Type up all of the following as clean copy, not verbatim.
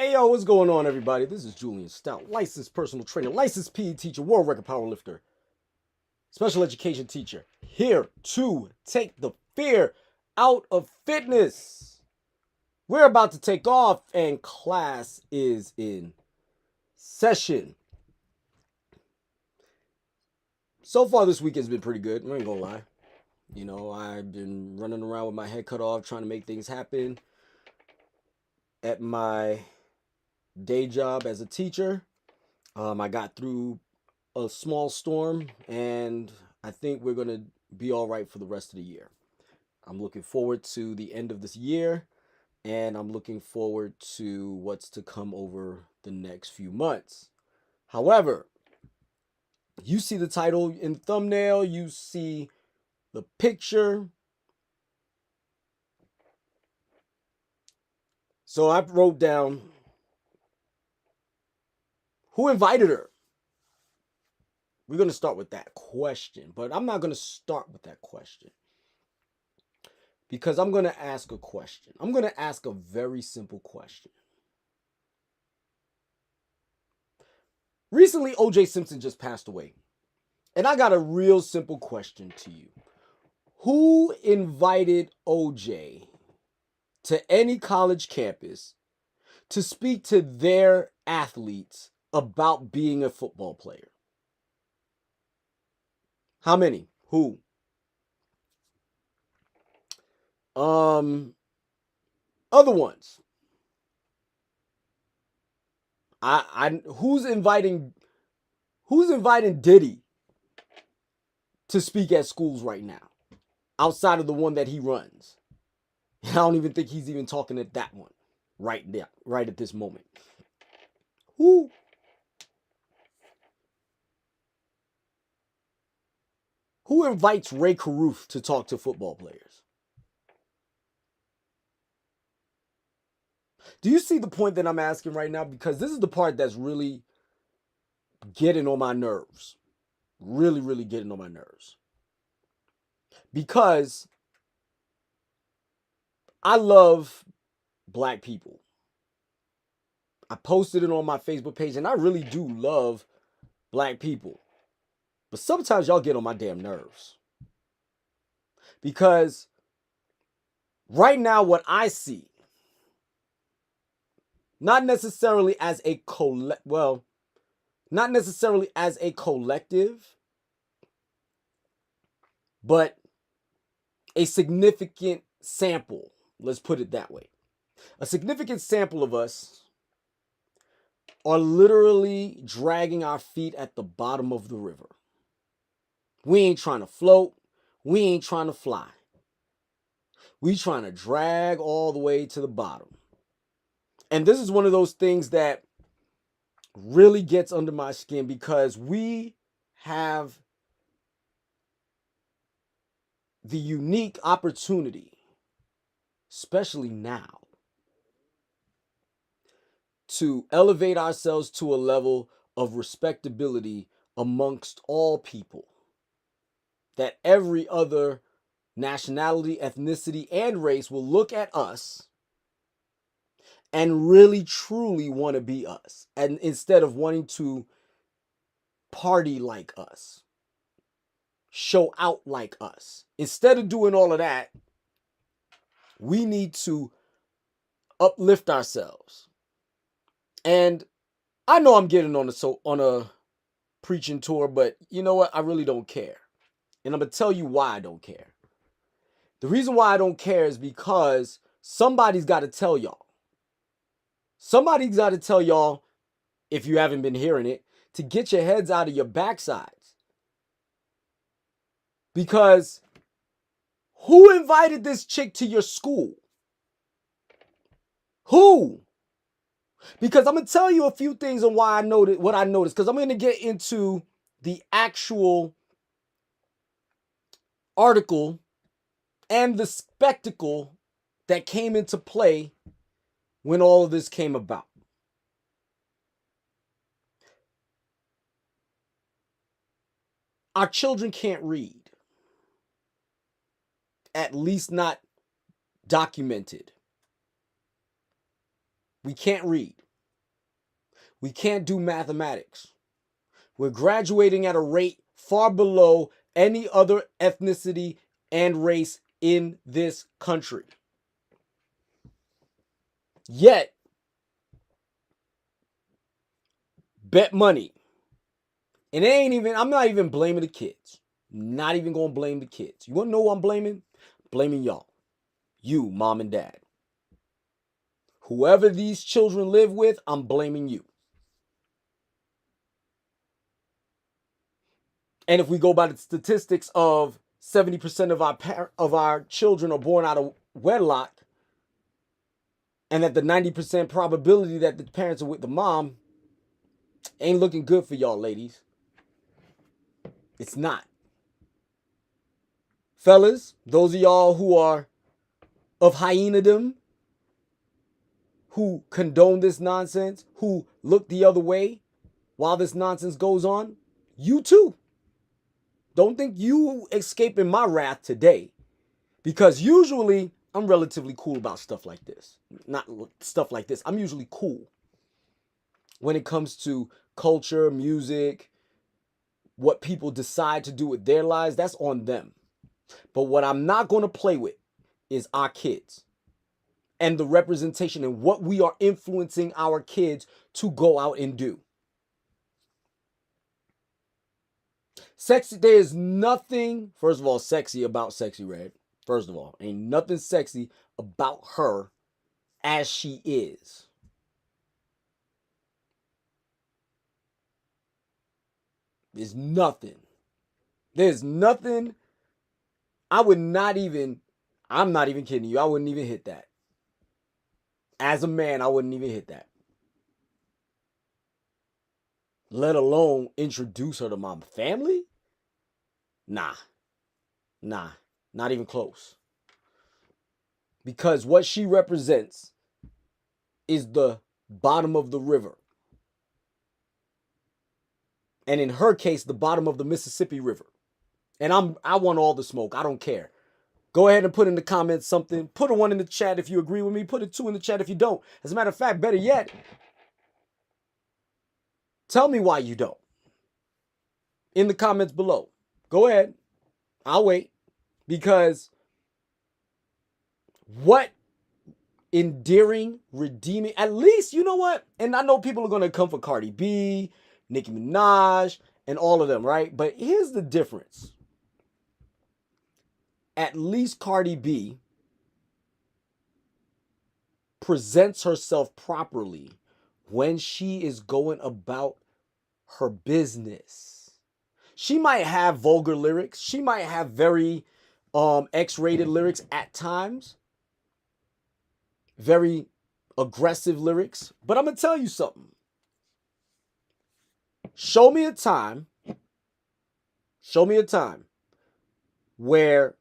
Hey yo, what's going on, everybody? This is Julien Stoutt, licensed personal trainer, licensed PE teacher, world record powerlifter, special education teacher, here to take the fear out of fitness. We're about to take off, and class is in session. So far, this week has been pretty good. I ain't gonna lie. You know, I've been running around with my head cut off, trying to make things happen at my day job as a teacher. I got through a small storm, and I think we're going to be all right for the rest of the year. I'm looking forward to the end of this year, and I'm looking forward to what's to come over the next few months. However, you see the title in the thumbnail, you see the picture. So I wrote down, who invited her? We're going to start with that question, but I'm not going to start with that question because I'm going to ask a question. I'm going to ask a very simple question. Recently, O.J. Simpson just passed away, and I got a real simple question to you. Who invited O.J. to any college campus to speak to their athletes about being a football player? How many? Who? Other ones. Who's inviting Diddy to speak at schools right now, outside of the one that he runs? I don't even think he's even talking at that one right there, right at this moment. Who invites Ray Caruth to talk to football players? Do you see the point that I'm asking right now? Because this is the part that's really getting on my nerves. Really, really getting on my nerves. Because I love black people. I posted it on my Facebook page, and I really do love black people. But sometimes y'all get on my damn nerves. Because right now, what I see, not necessarily as a collective, but a significant sample. Let's put it that way. A significant sample of us are literally dragging our feet at the bottom of the river. We ain't trying to float. We ain't trying to fly. We trying to drag all the way to the bottom. And this is one of those things that really gets under my skin, because we have the unique opportunity, especially now, to elevate ourselves to a level of respectability amongst all people, that every other nationality, ethnicity, and race will look at us and really truly want to be us, and instead of wanting to party like us, show out like us, instead of doing all of that, we need to uplift ourselves. And I know I'm getting on a preaching tour, but you know what? I really don't care. And I'm going to tell you why I don't care. The reason why I don't care is because somebody's got to tell y'all. Somebody's got to tell y'all, if you haven't been hearing it, to get your heads out of your backsides. Because who invited this chick to your school? Who? Because I'm going to tell you a few things on why I noticed what I noticed, because I'm going to get into the actual article and the spectacle that came into play when all of this came about. Our children can't read. At least not documented. We can't read. We can't do mathematics. We're graduating at a rate far below any other ethnicity and race in this country. Yet, bet money. And I'm not even blaming the kids. Not even going to blame the kids. You want to know who I'm blaming? Blaming y'all. You, mom and dad. Whoever these children live with, I'm blaming you. And if we go by the statistics of 70% of our children are born out of wedlock, and that the 90% probability that the parents are with the mom, ain't looking good for y'all, ladies. It's not. Fellas, those of y'all who are of hyena-dom, who condone this nonsense, who look the other way while this nonsense goes on, you too. Don't think you escaping my wrath today, because usually I'm relatively cool about stuff like this. Not stuff like this. I'm usually cool when it comes to culture, music, what people decide to do with their lives. That's on them. But what I'm not going to play with is our kids and the representation and what we are influencing our kids to go out and do. Sexy, there is nothing, first of all, sexy about Sexy Red. First of all, ain't nothing sexy about her as she is. There's nothing. There's nothing. I'm not even kidding you. I wouldn't even hit that. As a man, I wouldn't even hit that. Let alone introduce her to my family? Nah, not even close. Because what she represents is the bottom of the river. And in her case, the bottom of the Mississippi River. And I want all the smoke. I don't care. Go ahead and put in the comments something. Put a 1 in the chat if you agree with me. Put a 2 in the chat if you don't. As a matter of fact, better yet, tell me why you don't. In the comments below. Go ahead. I'll wait. Because what endearing, redeeming, at least, you know what? And I know people are going to come for Cardi B, Nicki Minaj, and all of them, right? But here's the difference. At least Cardi B presents herself properly when she is going about her business. She might have vulgar lyrics. She might have very X-rated lyrics at times. Very aggressive lyrics. But I'm going to tell you something. Show me a time where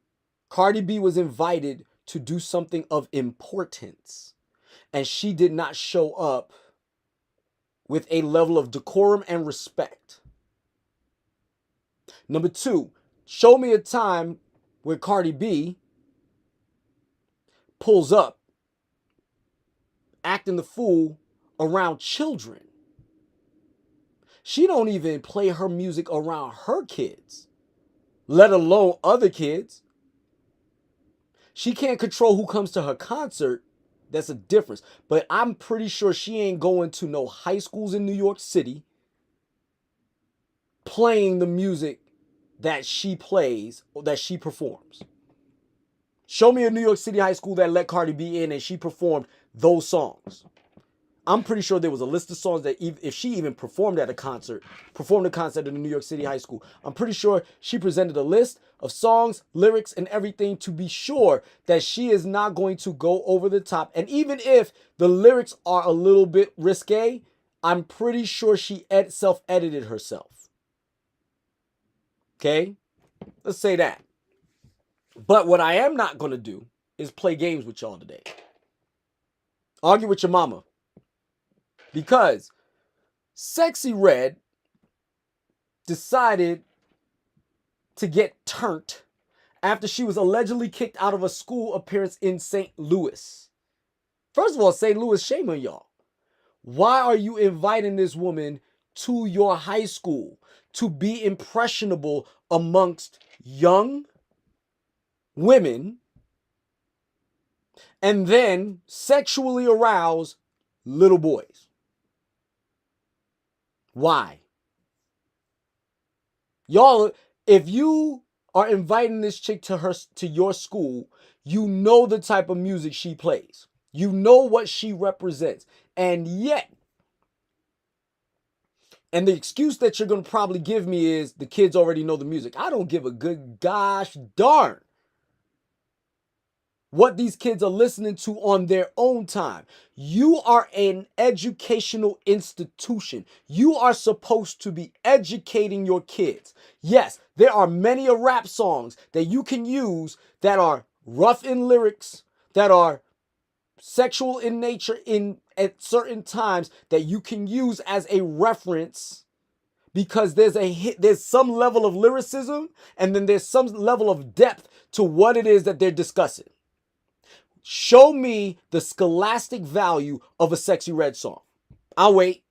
Cardi B was invited to do something of importance and she did not show up with a level of decorum and respect. Number 2, show me a time where Cardi B pulls up acting the fool around children. She don't even play her music around her kids, let alone other kids. She can't control who comes to her concert. That's a difference. But I'm pretty sure she ain't going to no high schools in New York City playing the music that she plays or that she performs. Show me a New York City high school that let Cardi B in and she performed those songs. I'm pretty sure there was a list of songs that if she even performed a concert in a New York City high school, I'm pretty sure she presented a list of songs, lyrics, and everything to be sure that she is not going to go over the top. And even if the lyrics are a little bit risque, I'm pretty sure she self-edited herself. Okay? Let's say that. But what I am not going to do is play games with y'all today. Argue with your mama. Because Sexy Red decided to get turned after she was allegedly kicked out of a school appearance in St. Louis. First of all, St. Louis, shame on y'all. Why are you inviting this woman to your high school to be impressionable amongst young women and then sexually arouse little boys? Why? Y'all, if you are inviting this chick to your school, you know the type of music she plays. You know what she represents. And yet, and the excuse that you're going to probably give me is the kids already know the music. I don't give a good gosh darn what these kids are listening to on their own time. You are an educational institution. You are supposed to be educating your kids. Yes, there are many rap songs that you can use that are rough in lyrics, that are sexual in nature at certain times, that you can use as a reference because there's some level of lyricism and then there's some level of depth to what it is that they're discussing. Show me the scholastic value of a Sexy Red song. I'll wait.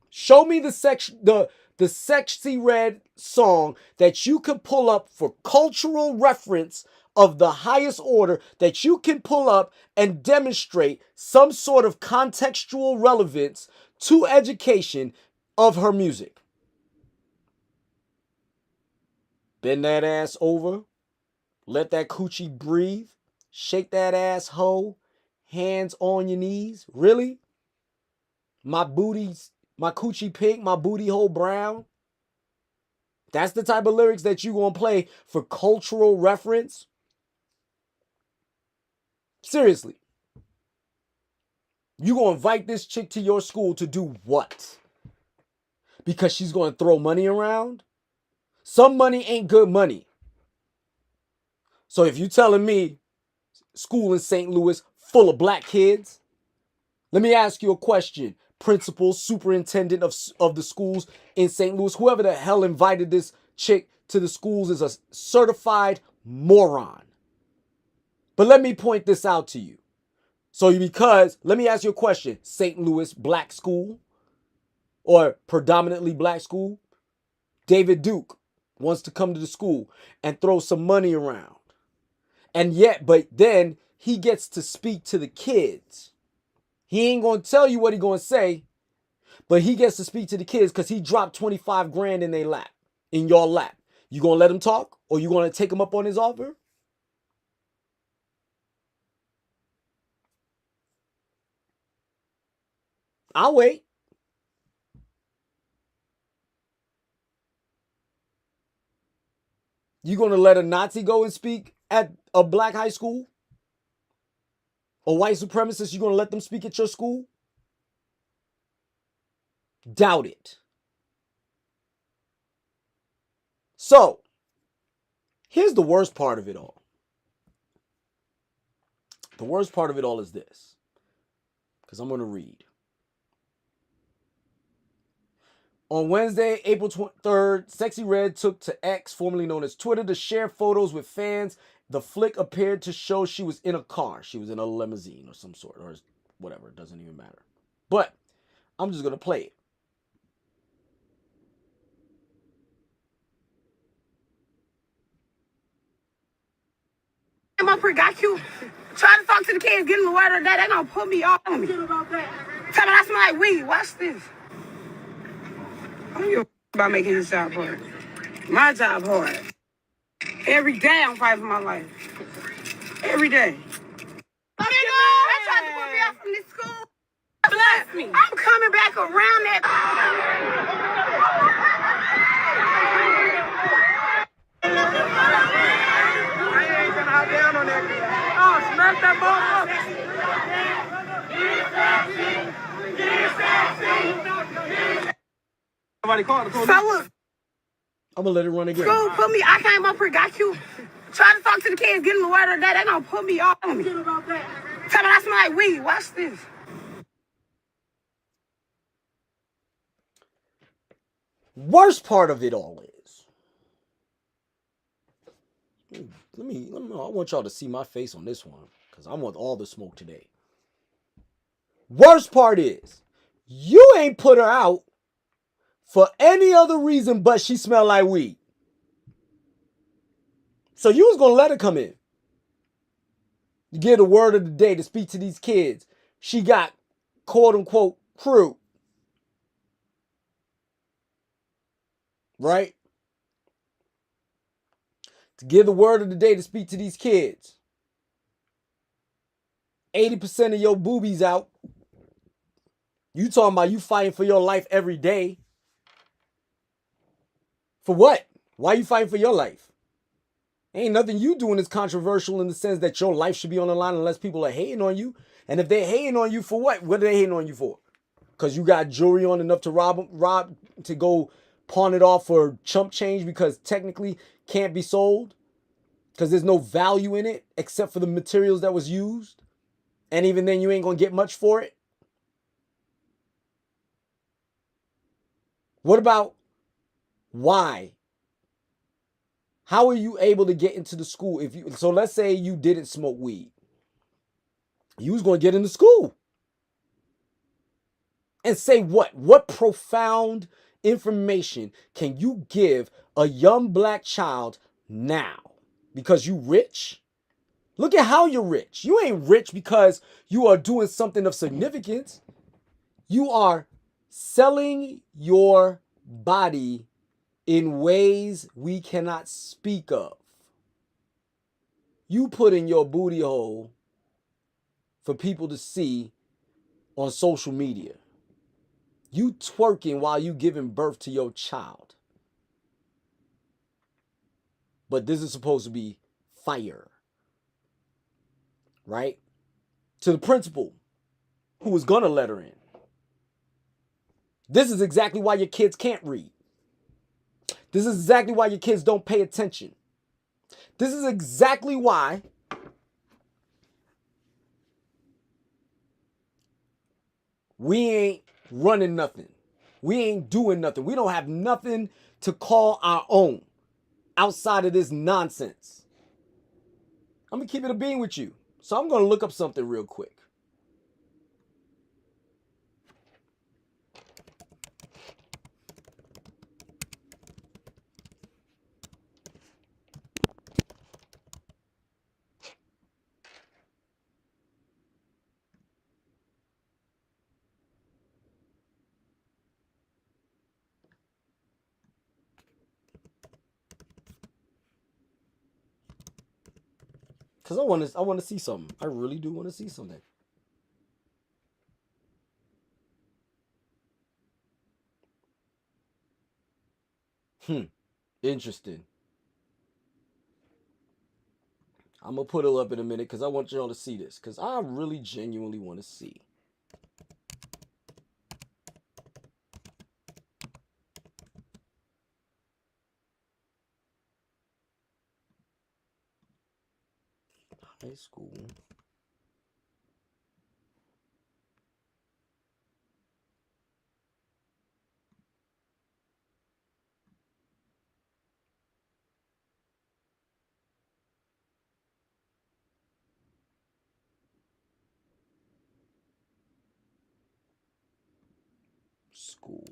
Show me the Sexy Red song that you can pull up for cultural reference of the highest order, that you can pull up and demonstrate some sort of contextual relevance to education of her music. Bend that ass over. Let that coochie breathe. Shake that ass hoe. Hands on your knees. Really? My coochie pink, my booty hole brown. That's the type of lyrics that you gonna play for cultural reference? Seriously. You gonna invite this chick to your school to do what? Because she's gonna throw money around? Some money ain't good money. So if you telling me school in St. Louis full of black kids, let me ask you a question. Principal, superintendent of the schools in St. Louis, whoever the hell invited this chick to the schools is a certified moron. But let me point this out to you. Because, let me ask you a question. St. Louis black school or predominantly black school, David Duke wants to come to the school and throw some money around. But then he gets to speak to the kids. He ain't going to tell you what he going to say, but he gets to speak to the kids because he dropped 25 grand in their lap, in your lap. You going to let him talk or you going to take him up on his offer? I'll wait. You going to let a Nazi go and speak at a black high school? A white supremacist, you going to let them speak at your school? Doubt it. So, here's the worst part of it all. The worst part of it all is this, because I'm going to read. On Wednesday, April 3rd, Sexy Red took to X, formerly known as Twitter, to share photos with fans. The flick appeared to show she was in a car. She was in a limousine or some sort, or whatever. It doesn't even matter. But I'm just going to play it. My prick got you. Try to talk to the kids, get them the word of that. They gonna put me off on me. Tell me I smell like weed. Watch this. I don't give a about making this job hard. My job hard. Every day I'm fighting for my life. Every day. They tried to put me off from this school. Bless me. I'm coming back around that. I ain't gonna hop down on that. Oh, smack that ball up. Somebody called the police. Fellas. I'm gonna let it run again. School put me. I came up here, got you. Try to talk to the kids, get them the word of that. They gonna put me off on me. Tell me I smell like weed. Watch this. Worst part of it all is, I want y'all to see my face on this one, because I want all the smoke today. Worst part is, you ain't put her out for any other reason but she smelled like weed. So you was gonna let her come in. You get the word of the day to speak to these kids. She got quote unquote crew. Right? To give the word of the day to speak to these kids. 80% of your boobies out. You talking about you fighting for your life every day. For what? Why are you fighting for your life? Ain't nothing you doing is controversial in the sense that your life should be on the line unless people are hating on you. And if they're hating on you for what? What are they hating on you for? Because you got jewelry on enough to rob to go pawn it off for chump change because technically can't be sold because there's no value in it except for the materials that was used. And even then you ain't gonna get much for it. What about why? How are you able to get into the school if you? So let's say you didn't smoke weed. You was gonna get into school. And say what? What profound information can you give a young black child now? Because you rich? Look at how you're rich. You ain't rich because you are doing something of significance. You are selling your body in ways we cannot speak of. You put in your booty hole for people to see on social media. You twerking while you giving birth to your child. But this is supposed to be fire. Right? To the principal who was gonna let her in. This is exactly why your kids can't read. This is exactly why your kids don't pay attention. This is exactly why we ain't running nothing. We ain't doing nothing. We don't have nothing to call our own outside of this nonsense. I'm going to keep it a bean with you. So I'm going to look up something real quick. Because I want to see something. I really do want to see something. Interesting. I'm going to put it up in a minute because I want y'all to see this. Because I really genuinely want to see. High school.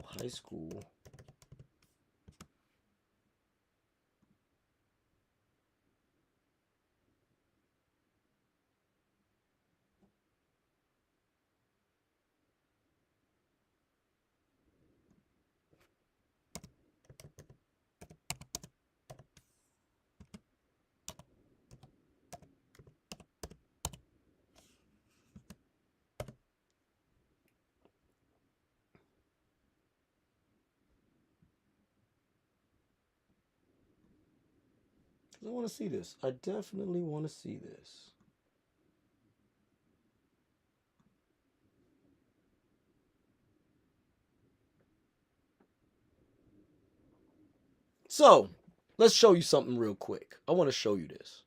High school. I want to see this. I definitely want to see this. So, let's show you something real quick. I want to show you this.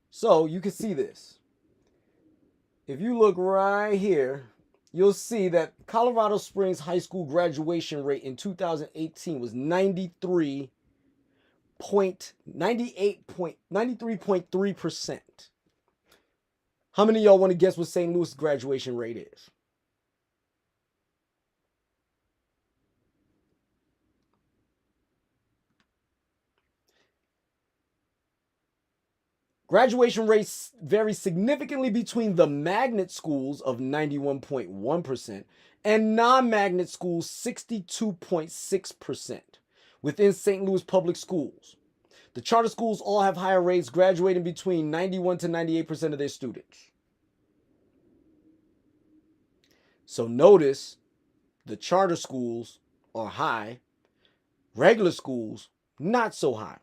So, you can see this. If you look right here, you'll see that Colorado Springs High School graduation rate in 2018 was 93.3%. How many of y'all want to guess what St. Louis graduation rate is? Graduation rates vary significantly between the magnet schools of 91.1% and non-magnet schools 62.6% within St. Louis public schools. The charter schools all have higher rates, graduating between 91 to 98% of their students. So notice the charter schools are high, regular schools not so high.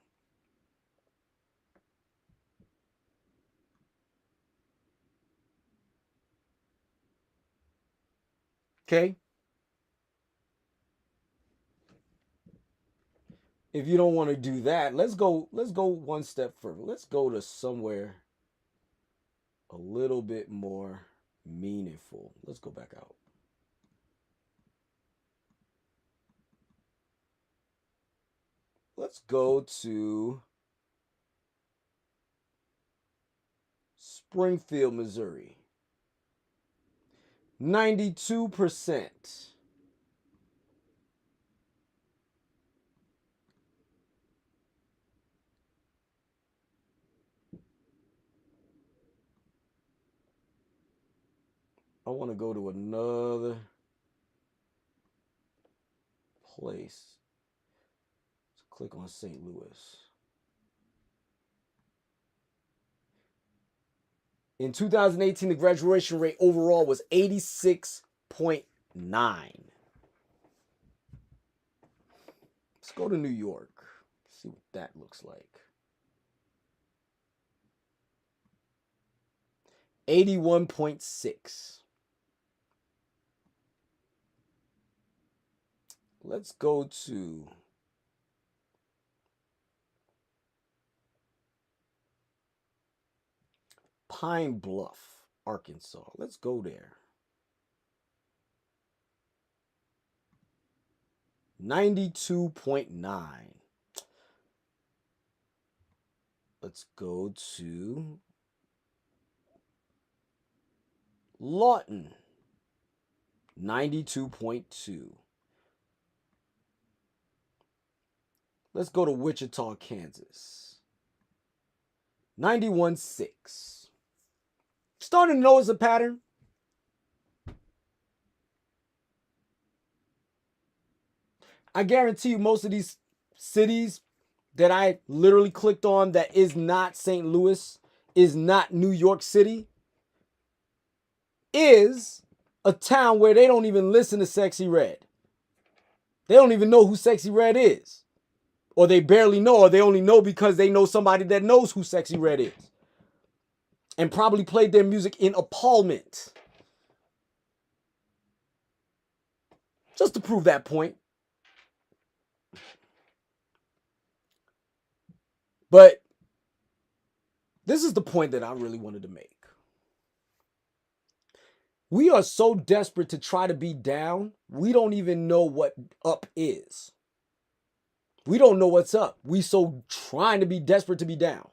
Okay? If you don't want to do that, let's go one step further. Let's go to somewhere a little bit more meaningful. Let's go back out. Let's go to Springfield, Missouri. 92%. I want to go to another place. Let's click on St. Louis. In 2018, the graduation rate overall was 86.9. Let's go to New York. See what that looks like. 81.6. Let's go to Pine Bluff, Arkansas. Let's go there. 92.9. Let's go to Lawton. 92.2. Let's go to Wichita, Kansas. 91.6. Starting to notice a pattern. I guarantee you most of these cities that I literally clicked on that is not St. Louis, is not New York City, is a town where they don't even listen to Sexy Red. They don't even know who Sexy Red is. Or they barely know, or they only know because they know somebody that knows who Sexy Red is. And probably played their music in appallment. Just to prove that point. But this is the point that I really wanted to make. We are so desperate to try to be down, we don't even know what up is. We don't know what's up. We so trying to be desperate to be down.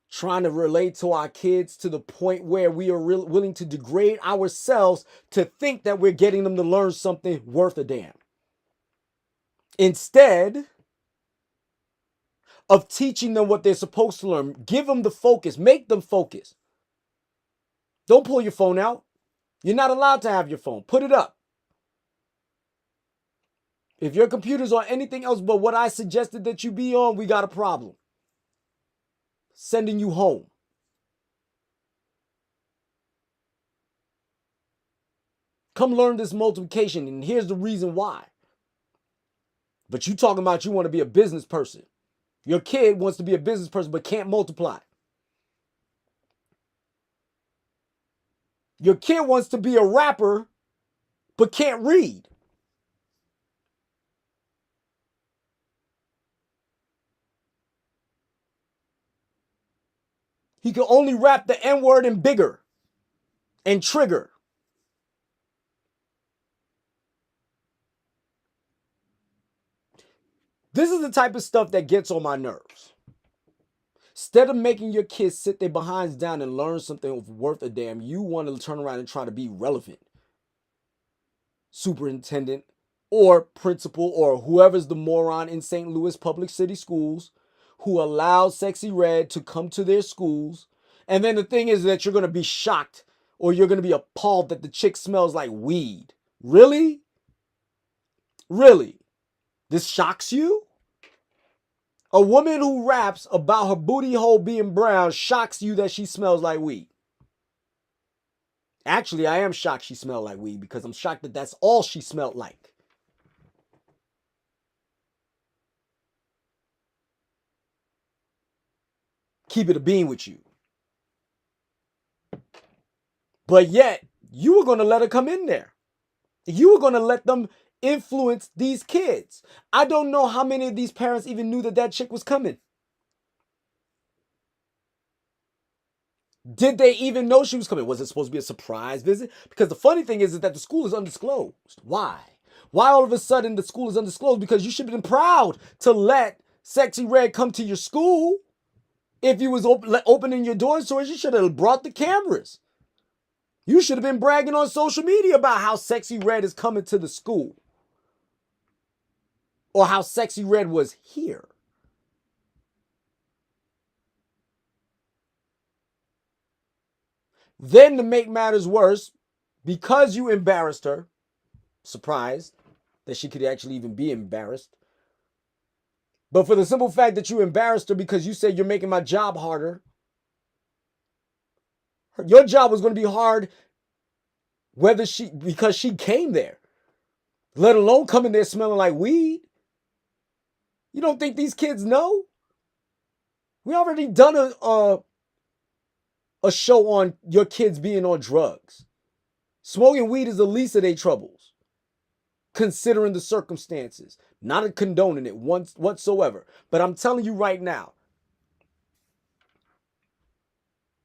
Trying to relate to our kids to the point where we are willing to degrade ourselves to think that we're getting them to learn something worth a damn. Instead of teaching them what they're supposed to learn, give them the focus, make them focus. Don't pull your phone out. You're not allowed to have your phone. Put it up. If your computer's on anything else but what I suggested that you be on, we got a problem. Sending you home. Come learn this multiplication, and here's the reason why. But you talking about you want to be a business person. Your kid wants to be a business person but can't multiply. Your kid wants to be a rapper but can't read. He can only rap the N-word and bigger and trigger. This is the type of stuff that gets on my nerves. Instead of making your kids sit their behinds down and learn something worth a damn, you want to turn around and try to be relevant. Superintendent or principal or whoever's the moron in St. Louis public city schools who allows Sexy Red to come to their schools. And then the thing is that you're going to be shocked or you're going to be appalled that the chick smells like weed. Really? Really? This shocks you? A woman who raps about her booty hole being brown shocks you that she smells like weed. Actually, I am shocked she smelled like weed because I'm shocked that that's all she smelled like. Keep it a bean with you. But yet, you were going to let her come in there. You were going to let them influence these kids. I don't know how many of these parents even knew that that chick was coming. Did they even know she was coming? Was it supposed to be a surprise visit? Because the funny thing is that the school is undisclosed. Why? Why all of a sudden the school is undisclosed? Because you should have been proud to let Sexy Red come to your school. If you was opening your doors to her, you should have brought the cameras. You should have been bragging on social media about how Sexy Red is coming to the school. Or how Sexy Red was here. Then to make matters worse, because you embarrassed her, surprised that she could actually even be embarrassed. But for the simple fact that you embarrassed her because you said you're making my job harder. Your job was going to be hard because she came there. Let alone coming there smelling like weed. You don't think these kids know? We already done a show on your kids being on drugs. Smoking weed is the least of their troubles, considering the circumstances. Not condoning it whatsoever. But I'm telling you right now,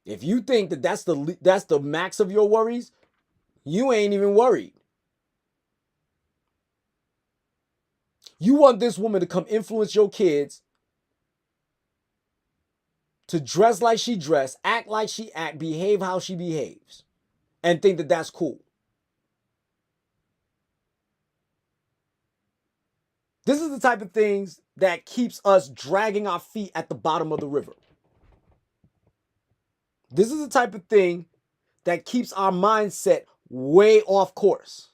if you think that that's the max of your worries, you ain't even worried. You want this woman to come influence your kids to dress like she dressed, act like she act, behave how she behaves, and think that that's cool. This is the type of things that keeps us dragging our feet at the bottom of the river. This is the type of thing that keeps our mindset way off course.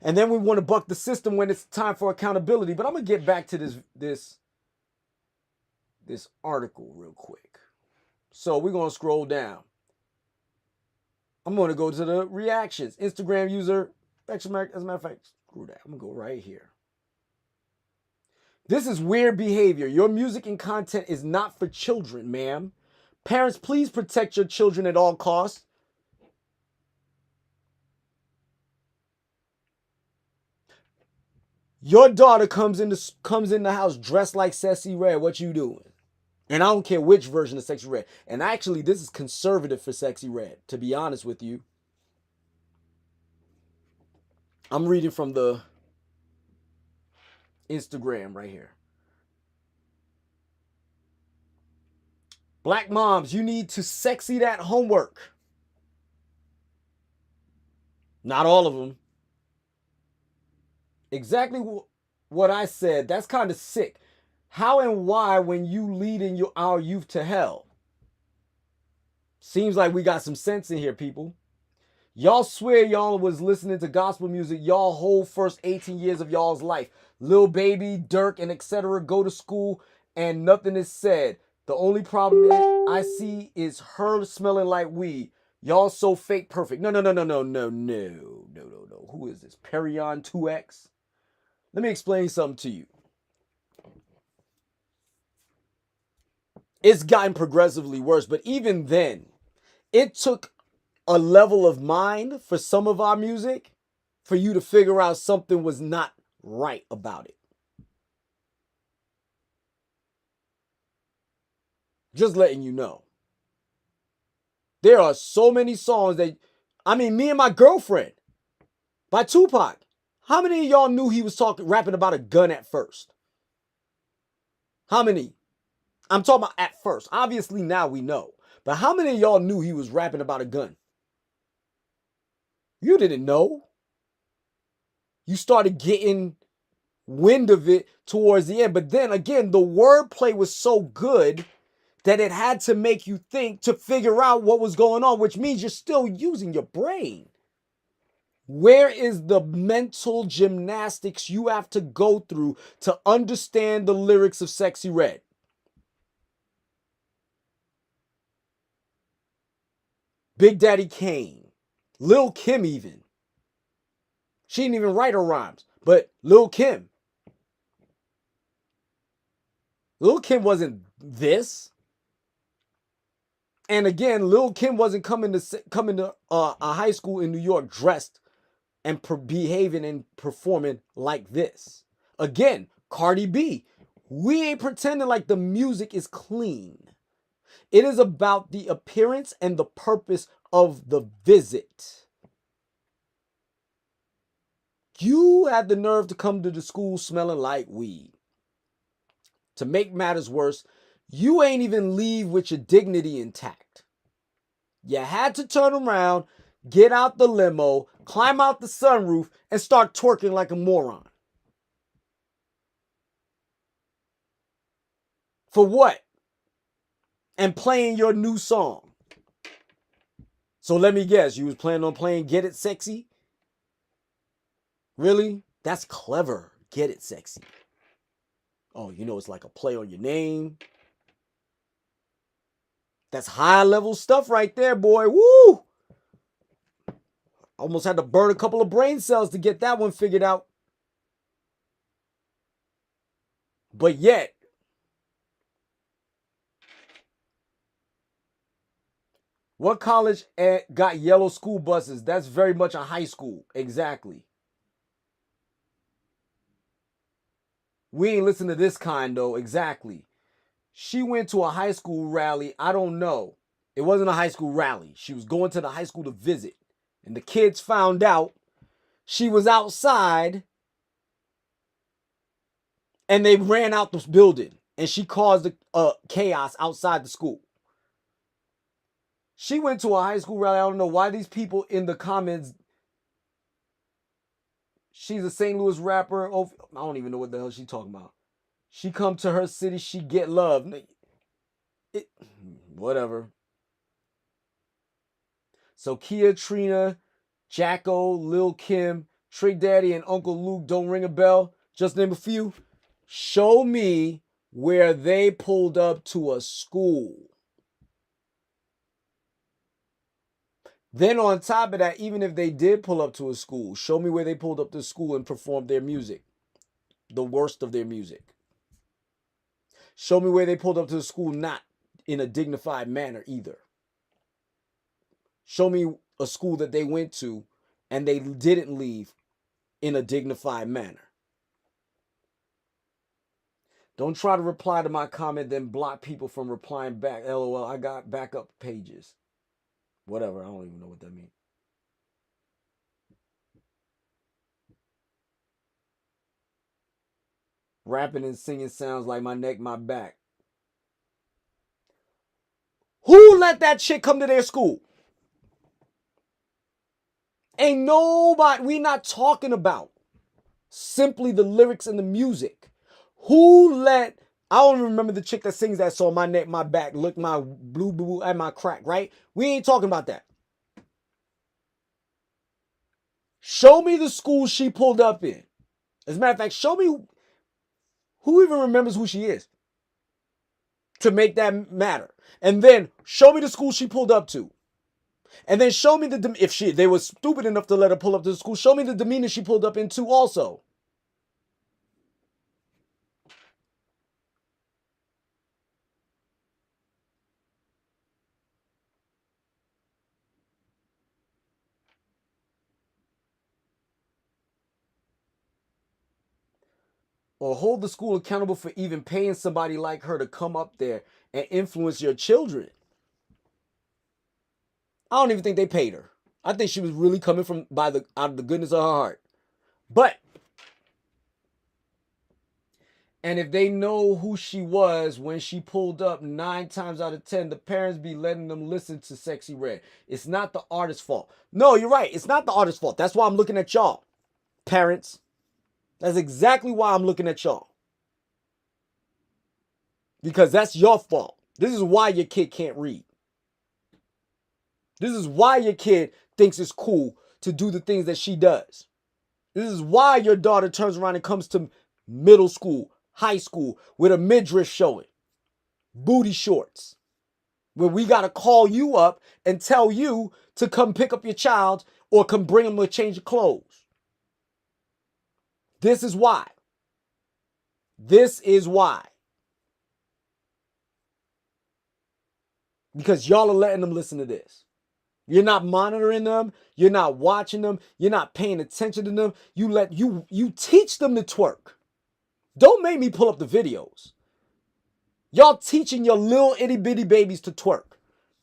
And then we want to buck the system when it's time for accountability. But I'm going to get back to this article real quick. So we're going to scroll down. I'm going to go to the reactions. Instagram user, as a matter of fact, screw that. I'm going to go right here. This is weird behavior. Your music and content is not for children, ma'am. Parents, please protect your children at all costs. Your daughter comes in the house dressed like Sexy Red. What you doing? And I don't care which version of Sexy Red. And actually, this is conservative for Sexy Red, to be honest with you. I'm reading from the Instagram right here. Black moms, you need to sexy that homework. Not all of them. Exactly what I said. That's kind of sick. How and why when you leading our youth to hell? Seems like we got some sense in here, people. Y'all swear y'all was listening to gospel music y'all whole first 18 years of y'all's life. Lil Baby, Dirk, and etc. go to school and nothing is said. The only problem I see is her smelling like weed. Y'all so fake perfect. No. Who is this? Perion 2X? Let me explain something to you. It's gotten progressively worse, but even then, it took a level of mind for some of our music for you to figure out something was not right about it. Just letting you know. There are so many songs that, Me and My Girlfriend by Tupac. How many of y'all knew he was rapping about a gun at first? How many? I'm talking about at first. Obviously now we know. But how many of y'all knew he was rapping about a gun? You didn't know. You started getting wind of it towards the end. But then again, the wordplay was so good that it had to make you think to figure out what was going on, which means you're still using your brain. Where is the mental gymnastics you have to go through to understand the lyrics of Sexy Red? Big Daddy Kane, Lil Kim even. She didn't even write her rhymes, but Lil Kim. Lil Kim wasn't this. And again, Lil Kim wasn't coming to a high school in New York dressed and behaving and performing like this. Again, Cardi B. We ain't pretending like the music is clean. It is about the appearance and the purpose of the visit. You had the nerve to come to the school smelling like weed. To make matters worse, you ain't even leave with your dignity intact. You had to turn around, get out the limo, climb out the sunroof, and start twerking like a moron. For what? And playing your new song. So let me guess, you was planning on playing Get It Sexy? Really? That's clever. Get It Sexy. Oh, you know it's like a play on your name. That's high level stuff right there, boy. Woo! Almost had to burn a couple of brain cells to get that one figured out. But yet, what college got yellow school buses? That's very much a high school. Exactly. We ain't listen to this kind, though. Exactly. She went to a high school rally. I don't know. It wasn't a high school rally. She was going to the high school to visit. And the kids found out she was outside. And they ran out this building. And she caused chaos outside the school. She went to a high school rally. I don't know why these people in the comments. She's a St. Louis rapper. Oh, I don't even know what the hell she's talking about. She come to her city, she get love. Whatever. So Kia, Trina, Jacko, Lil Kim, Trick Daddy, and Uncle Luke don't ring a bell. Just name a few. Show me where they pulled up to a school. Then on top of that, even if they did pull up to a school, show me where they pulled up to school and performed their music. The worst of their music. Show me where they pulled up to the school not in a dignified manner either. Show me a school that they went to and they didn't leave in a dignified manner. Don't try to reply to my comment, then block people from replying back. LOL, I got backup pages. Whatever, I don't even know what that means. Rapping and singing sounds like my neck, my back. Who let that chick come to their school? Ain't nobody, we not talking about simply the lyrics and the music. Who let, I don't even remember the chick that sings that song, my neck, my back, look my blue boo and my crack, right? We ain't talking about that. Show me the school she pulled up in. As a matter of fact, show me who even remembers who she is to make that matter. And then show me the school she pulled up to. And then show me if they were stupid enough to let her pull up to the school, show me the demeanor she pulled up into also. Or hold the school accountable for even paying somebody like her to come up there and influence your children. I don't even think they paid her. I think she was really coming from out of the goodness of her heart. But And if they know who she was when she pulled up, 9 times out of 10, the parents be letting them listen to Sexy Red. It's not the artist's fault. No, you're right. It's not the artist's fault. That's why I'm looking at y'all, parents. That's exactly why I'm looking at y'all. Because that's your fault. This is why your kid can't read. This is why your kid thinks it's cool to do the things that she does. This is why your daughter turns around and comes to middle school, high school with a midriff showing, booty shorts, where we got to call you up and tell you to come pick up your child or come bring them a change of clothes. This is why. This is why. Because y'all are letting them listen to this. You're not monitoring them. You're not watching them. You're not paying attention to them. You teach them to twerk. Don't make me pull up the videos. Y'all teaching your little itty bitty babies to twerk.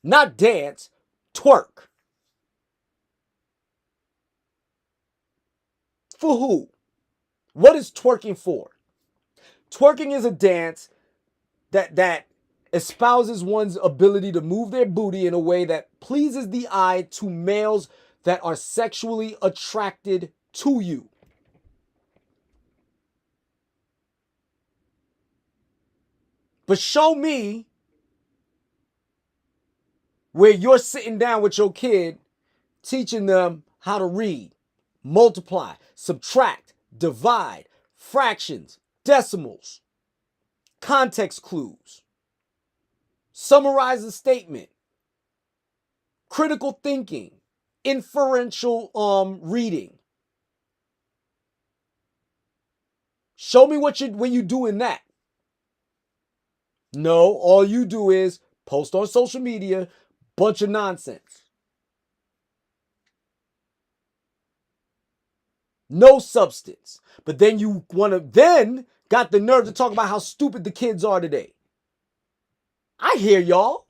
Not dance, twerk. For who? What is twerking for? Twerking is a dance that espouses one's ability to move their booty in a way that pleases the eye to males that are sexually attracted to you. But show me where you're sitting down with your kid teaching them how to read, multiply, subtract, divide, fractions, decimals, context clues, summarize a statement, critical thinking, inferential reading. Show me when you doing that. No, all you do is post on social media, bunch of nonsense. No substance. But then you got the nerve to talk about how stupid the kids are today. I hear y'all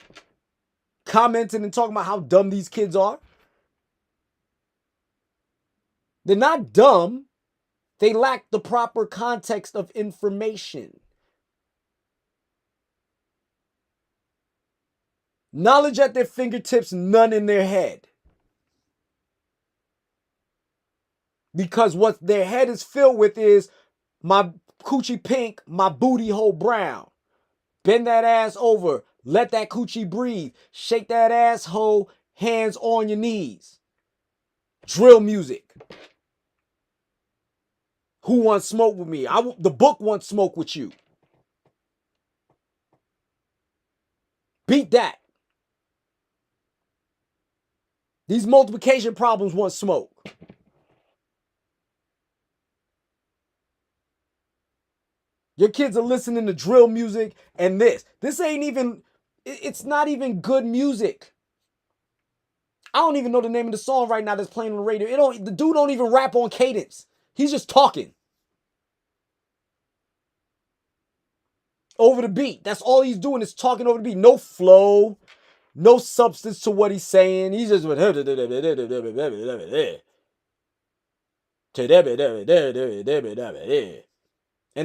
commenting and talking about how dumb these kids are. They're not dumb. They lack the proper context of information. Knowledge at their fingertips, none in their head. Because what their head is filled with is my coochie pink, my booty hole brown. Bend that ass over. Let that coochie breathe. Shake that asshole, hands on your knees. Drill music. Who wants smoke with me? The book wants smoke with you. Beat that. These multiplication problems want smoke. Your kids are listening to drill music and this. This ain't even, it's not even good music. I don't even know the name of the song right now that's playing on the radio. The dude don't even rap on cadence. He's just talking. Over the beat. That's all he's doing is talking over the beat. No flow. No substance to what he's saying. He's just and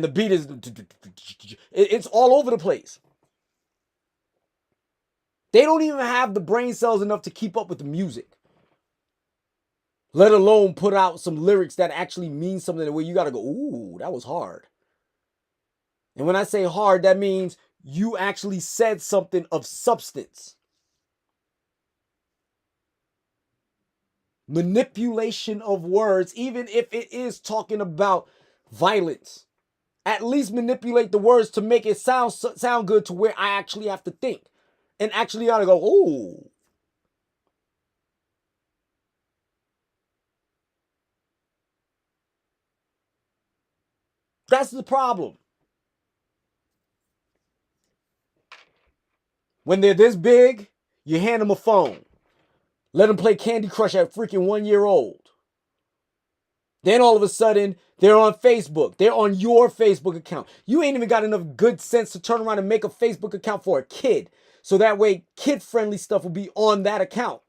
the beat is it's all over the place. They don't even have the brain cells enough to keep up with the music. Let alone put out some lyrics that actually mean something where you got to go, ooh, that was hard. And when I say hard, that means you actually said something of substance. Manipulation of words, even if it is talking about violence. At least manipulate the words to make it sound good to where I actually have to think. And actually ought to go, ooh. That's the problem. When they're this big, you hand them a phone. Let them play Candy Crush at freaking 1 year old. Then all of a sudden, they're on Facebook. They're on your Facebook account. You ain't even got enough good sense to turn around and make a Facebook account for a kid. So that way, kid-friendly stuff will be on that account.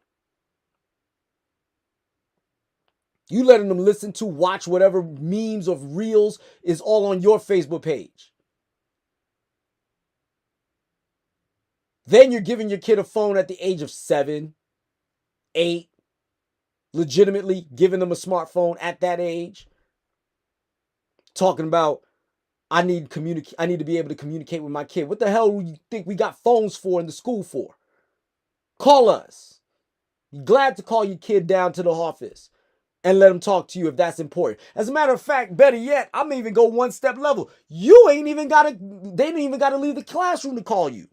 You letting them listen to, watch whatever memes of reels is all on your Facebook page. Then you're giving your kid a phone at the age of 7, 8, legitimately giving them a smartphone at that age. Talking about, I need to be able to communicate with my kid. What the hell do you think we got phones for in the school for? Call us. Be glad to call your kid down to the office and let them talk to you if that's important. As a matter of fact, better yet, I'm gonna even go one step level. They ain't even gotta leave the classroom to call you.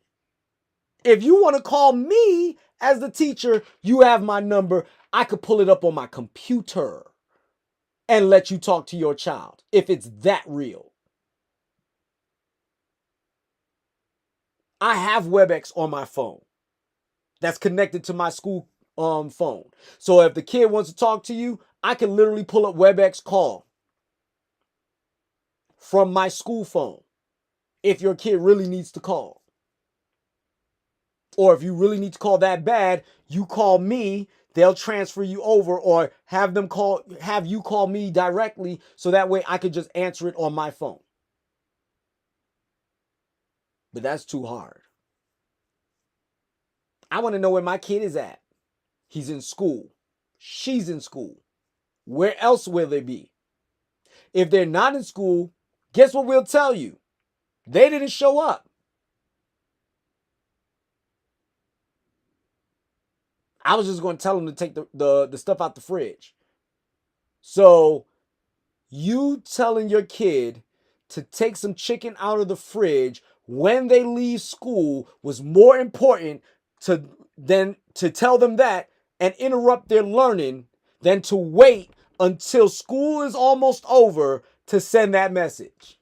If you want to call me as the teacher, you have my number. I could pull it up on my computer and let you talk to your child if it's that real. I have WebEx on my phone that's connected to my school phone. So if the kid wants to talk to you, I can literally pull up WebEx call from my school phone if your kid really needs to call. Or if you really need to call that bad, you call me, they'll transfer you over, or have you call me directly so that way I could just answer it on my phone. But that's too hard. I want to know where my kid is at. He's in school. She's in school. Where else will they be? If they're not in school, guess what we'll tell you? They didn't show up. I was just going to tell them to take the stuff out the fridge. So you telling your kid to take some chicken out of the fridge when they leave school was more important than to tell them that and interrupt their learning than to wait until school is almost over to send that message.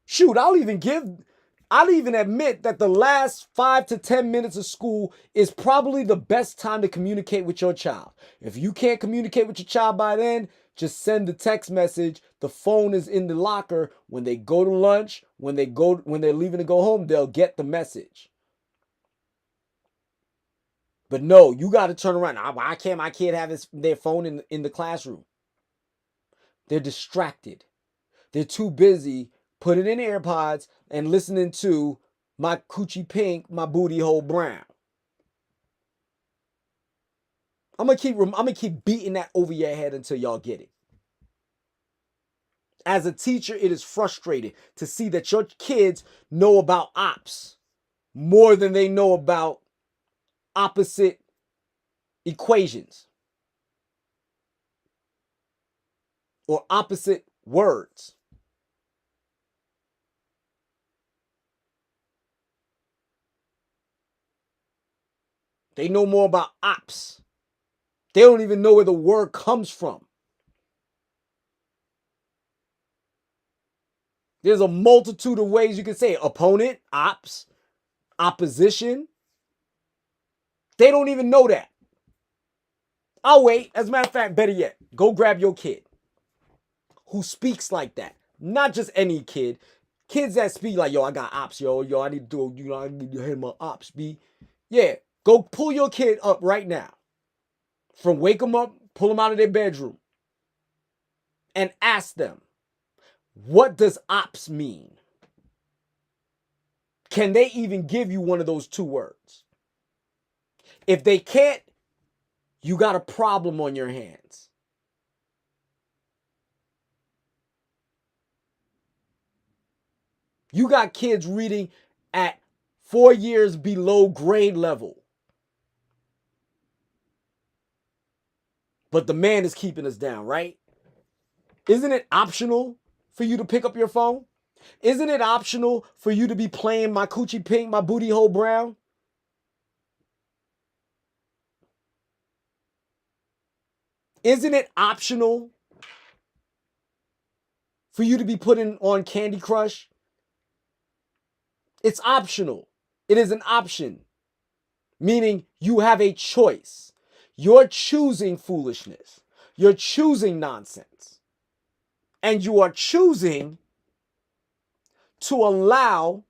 Shoot, I'll even admit that the last 5 to 10 minutes of school is probably the best time to communicate with your child. If you can't communicate with your child by then, just send the text message. The phone is in the locker. When they go to lunch, when they're leaving to go home, they'll get the message. But no, you got to turn around. Why can't my kid have their phone in the classroom? They're distracted. They're too busy putting in AirPods and listening to my coochie pink, my booty hole brown. I'm gonna keep beating that over your head until y'all get it. As a teacher, it is frustrating to see that your kids know about ops more than they know about opposite equations or opposite words. They know more about ops. They don't even know where the word comes from. There's a multitude of ways you can say it. Opponent, ops, opposition. They don't even know that. I'll wait. As a matter of fact, better yet, go grab your kid who speaks like that. Not just any kid. Kids that speak like, yo, I got ops, yo, I need to do, I need to hit my ops, B. Yeah, go pull your kid up right now. Wake them up, pull them out of their bedroom, and ask them, what does ops mean? Can they even give you one of those two words? If they can't, you got a problem on your hands. You got kids reading at 4 years below grade level. But the man is keeping us down, right? Isn't it optional for you to pick up your phone? Isn't it optional for you to be playing my coochie pink, my booty hole brown? Isn't it optional for you to be putting on Candy Crush? It's optional. It is an option, meaning you have a choice. You're choosing foolishness. You're choosing nonsense. And you are choosing to allow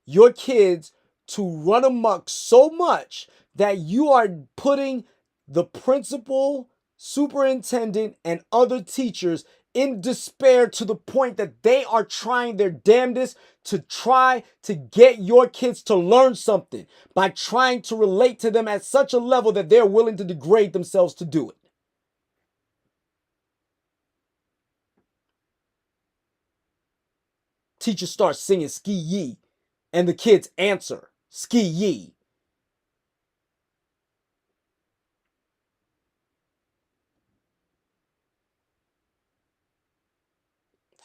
your kids to run amok so much that you are putting the principal, superintendent, and other teachers in despair to the point that they are trying their damnedest to try to get your kids to learn something by trying to relate to them at such a level that they're willing to degrade themselves to do it. Teachers start singing ski yee, and the kids answer ski yee.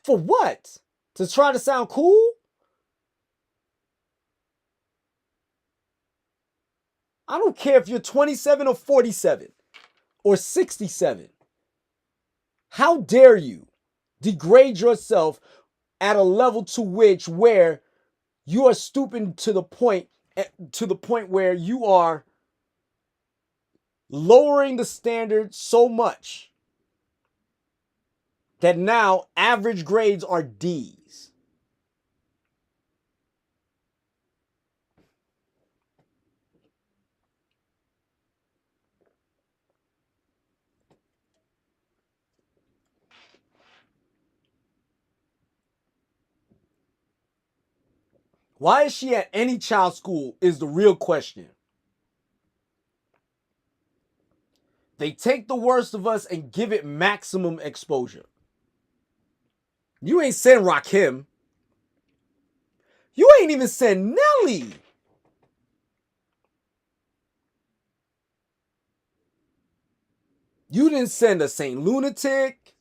For what? To try to sound cool? I don't care if you're 27 or 47 or 67. How dare you degrade yourself at a level to which where you are stooping to the point where you are lowering the standard so much that now average grades are D's. Why is she at any child school is the real question. They take the worst of us and give it maximum exposure. You ain't send Rakim. You ain't even send Nelly. You didn't send a Saint Lunatic.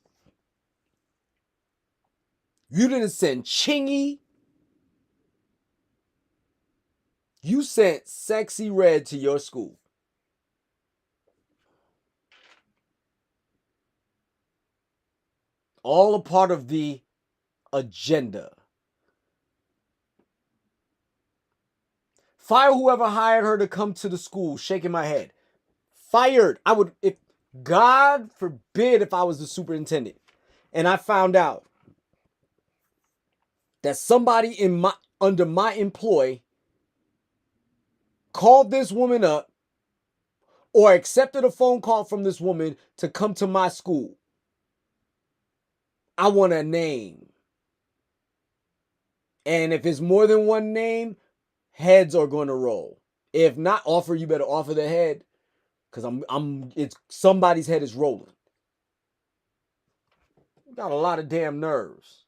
You didn't send Chingy. You sent Sexy Red to your school. All a part of the agenda. Fire whoever hired her to come to the school, shaking my head. Fired. I would, if God forbid, if I was the superintendent and I found out that somebody under my employ called this woman up or accepted a phone call from this woman to come to my school, I want a name. And if it's more than one name, heads are going to roll. If not, you better offer the head, because it's somebody's head is rolling. Got a lot of damn nerves.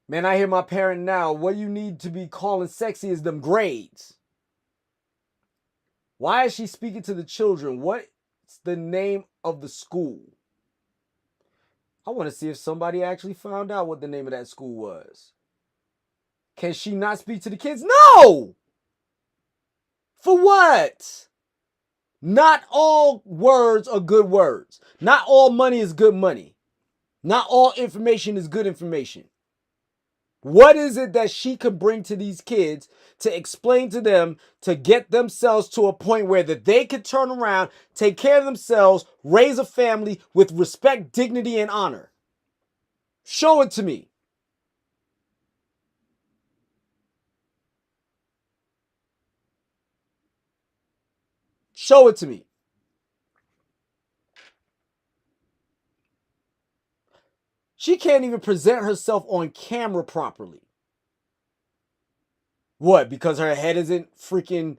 Man, I hear my parent now, what you need to be calling sexy is them grades. Why is she speaking to the children? What's the name of the school? I want to see if somebody actually found out what the name of that school was. Can she not speak to the kids? No! For what? Not all words are good words. Not all money is good money. Not all information is good information. What is it that she could bring to these kids to explain to them to get themselves to a point where that they could turn around, take care of themselves, raise a family with respect, dignity, and honor? Show it to me. Show it to me. She can't even present herself on camera properly. What? Because her head isn't freaking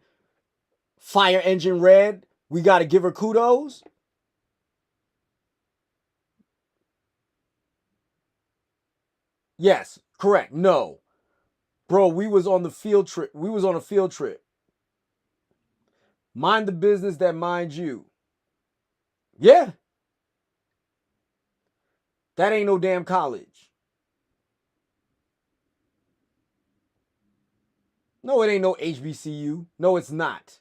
fire engine red? We got to give her kudos? Yes, correct. No. Bro, we was on the field trip. We was on a field trip. Mind the business that minds you. Yeah. That ain't no damn college. No, it ain't no HBCU. No, it's not.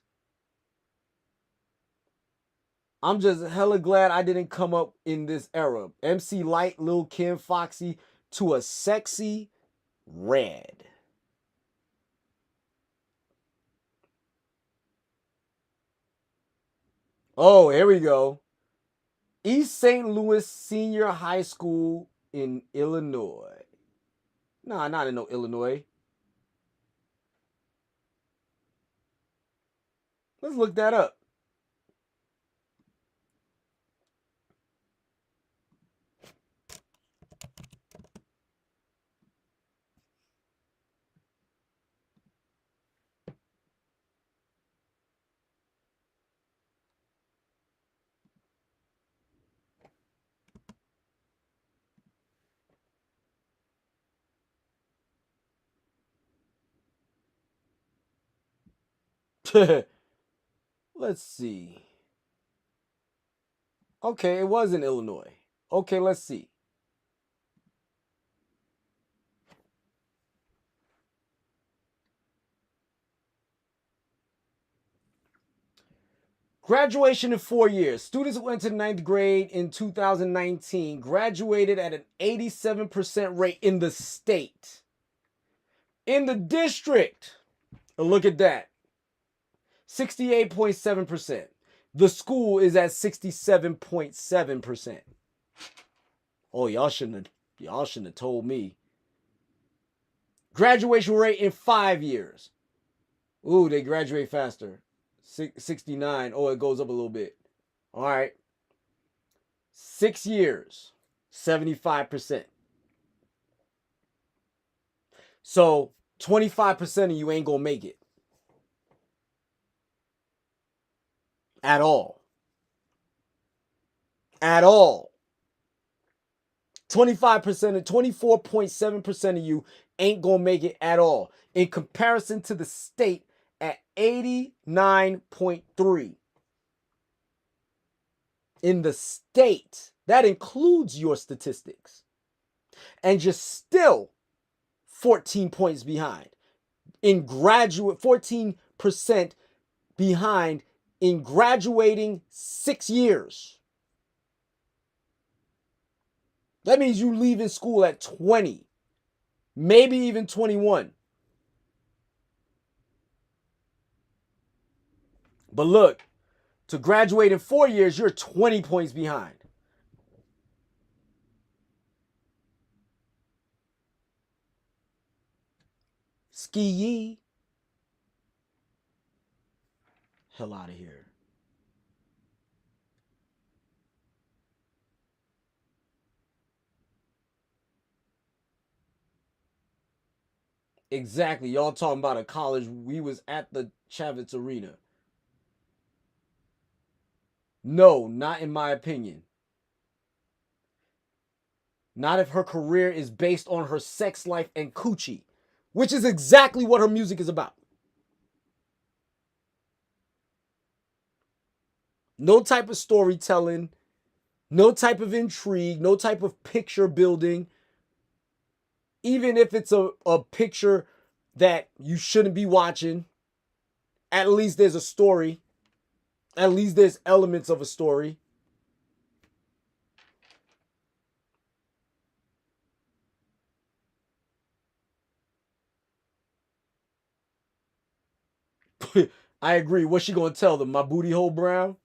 I'm just hella glad I didn't come up in this era. MC Light, Lil Kim, Foxy, to a sexy red. Oh, here we go. East St. Louis Senior High School in Illinois. Nah, not in no Illinois. Let's look that up. Let's see. Okay, it was in Illinois. Okay, let's see. Graduation in 4 years. Students who entered ninth grade in 2019 graduated at an 87% rate in the state. In the district, look at that, 68.7%. The school is at 67.7%. Oh, y'all shouldn't have told me. Graduation rate in 5 years. Ooh, they graduate faster. 69. Oh, it goes up a little bit. All right. 6 years, 75%. So 25% of you ain't gonna make it at all. At all. 25%, 24.7% of you ain't gonna make it at all. In comparison to the state at 89.3. In the state, that includes your statistics. And you're still 14 points behind. In graduate, 14% behind in graduating 6 years. That means you leaving school at 20, maybe even 21. But look, to graduate in 4 years, you're 20 points behind. Ski ye. Hell out of here. Exactly. Y'all talking about a college. We was at the Chavez Arena. No, not in my opinion. Not if her career is based on her sex life and coochie, which is exactly what her music is about. No type of storytelling, no type of intrigue, no type of picture building. Even if it's a picture that you shouldn't be watching, at least there's a story. At least there's elements of a story. I agree. What's she gonna tell them? My booty hole brown?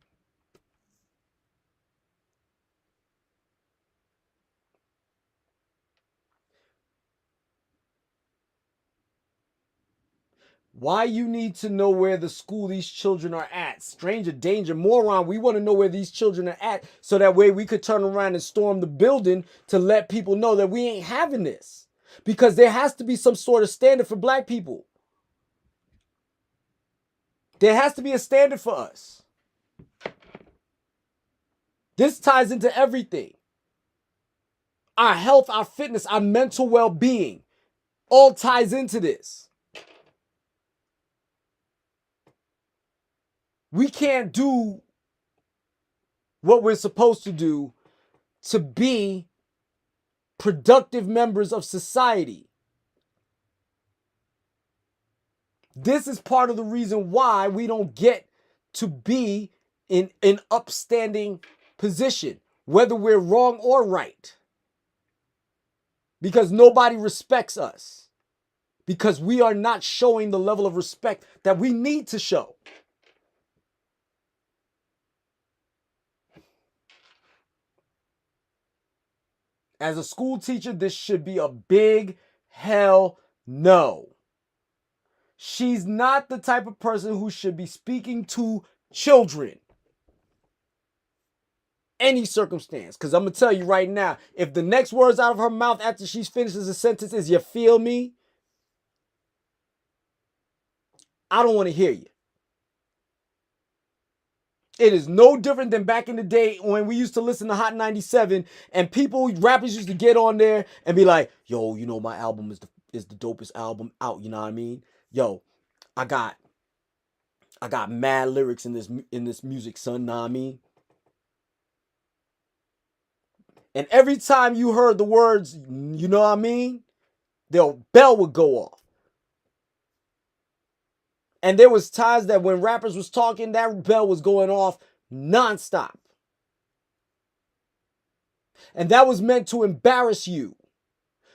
Why you need to know where the school these children are at? Stranger danger, moron. We want to know where these children are at so that way we could turn around and storm the building to let people know that we ain't having this. Because there has to be some sort of standard for black people. There has to be a standard for us. This ties into everything. Our health, our fitness, our mental well-being all ties into this. We can't do what we're supposed to do to be productive members of society. This is part of the reason why we don't get to be in an upstanding position, whether we're wrong or right. Because nobody respects us. Because we are not showing the level of respect that we need to show. As a school teacher, this should be a big hell no. She's not the type of person who should be speaking to children. Any circumstance. Because I'm going to tell you right now, if the next words out of her mouth after she finishes a sentence is, you feel me? I don't want to hear you. It is no different than back in the day when we used to listen to Hot 97 and rappers used to get on there and be like, yo, you know, my album is the dopest album out, you know what I mean? Yo, I got I got mad lyrics in this music, son. Nah, I mean. And every time you heard the words, you know what I mean, the bell would go off. And there was times that when rappers was talking, that bell was going off nonstop. And that was meant to embarrass you.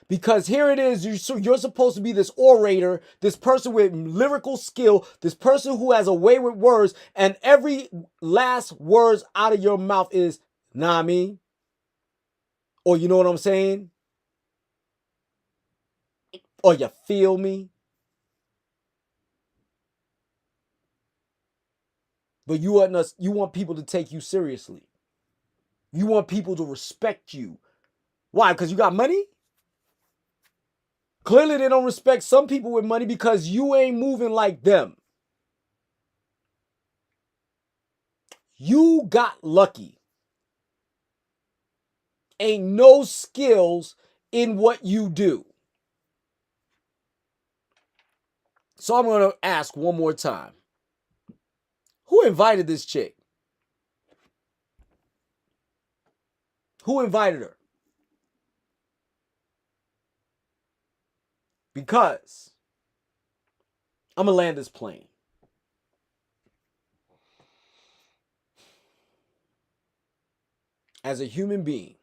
Because here it is, you're supposed to be this orator, this person with lyrical skill, this person who has a way with words, and every last words out of your mouth is, nah, I mean, or you know what I'm saying? Or you feel me? But you want people to take you seriously. You want people to respect you. Why? Because you got money? Clearly they don't respect some people with money because you ain't moving like them. You got lucky. Ain't no skills in what you do. So I'm going to ask one more time. Who invited this chick? Who invited her? Because I'm going to land this plane. As a human being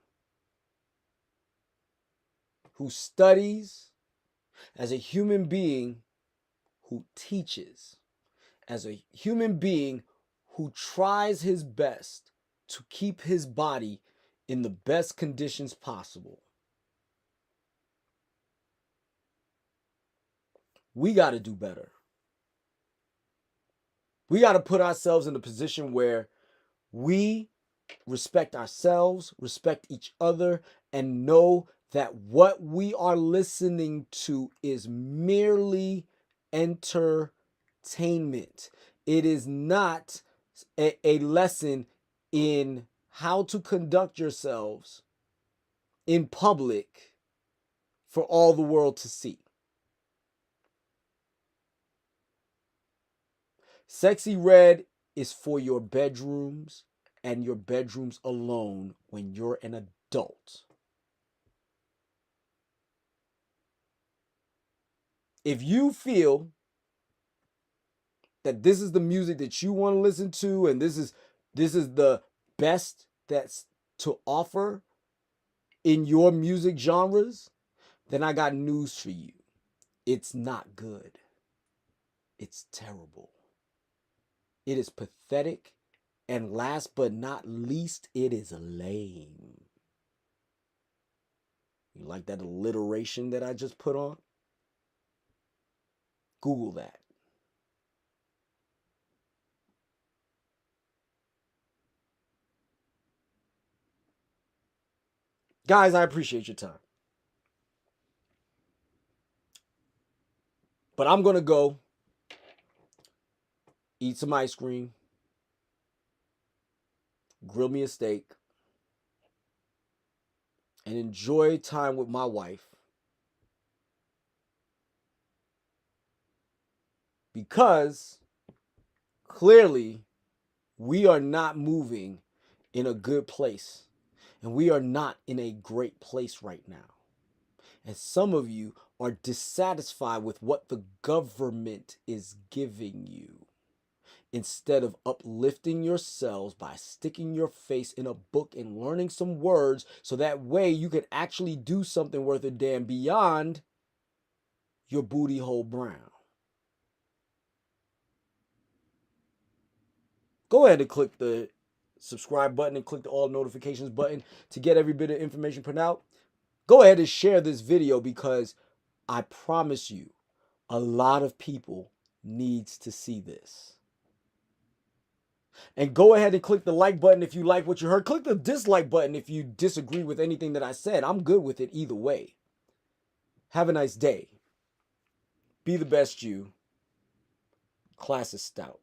who studies, as a human being who teaches, as a human being who tries his best to keep his body in the best conditions possible, we got to do better. We got to put ourselves in a position where we respect ourselves, respect each other, and know that what we are listening to is merely entertainment. It is not a lesson in how to conduct yourselves in public for all the world to see. Sexy Red is for your bedrooms and your bedrooms alone when you're an adult. If you feel that this is the music that you want to listen to and this is the best that's to offer in your music genres, then I got news for you. It's not good. It's terrible. It is pathetic. And last but not least, it is lame. You like that alliteration that I just put on? Google that. Guys, I appreciate your time. But I'm going to go eat some ice cream, grill me a steak, and enjoy time with my wife. Because clearly we are not moving in a good place. And we are not in a great place right now. And some of you are dissatisfied with what the government is giving you. Instead of uplifting yourselves by sticking your face in a book and learning some words so that way you can actually do something worth a damn beyond your booty hole brown. Go ahead and click the subscribe button and click the all notifications button to get every bit of information put out. Go ahead and share this video because I promise you a lot of people needs to see this. And go ahead and click the like button if you like what you heard. Click the dislike button if you disagree with anything that I said. I'm good with it either way. Have a nice day. Be the best you. Class is Stoutt.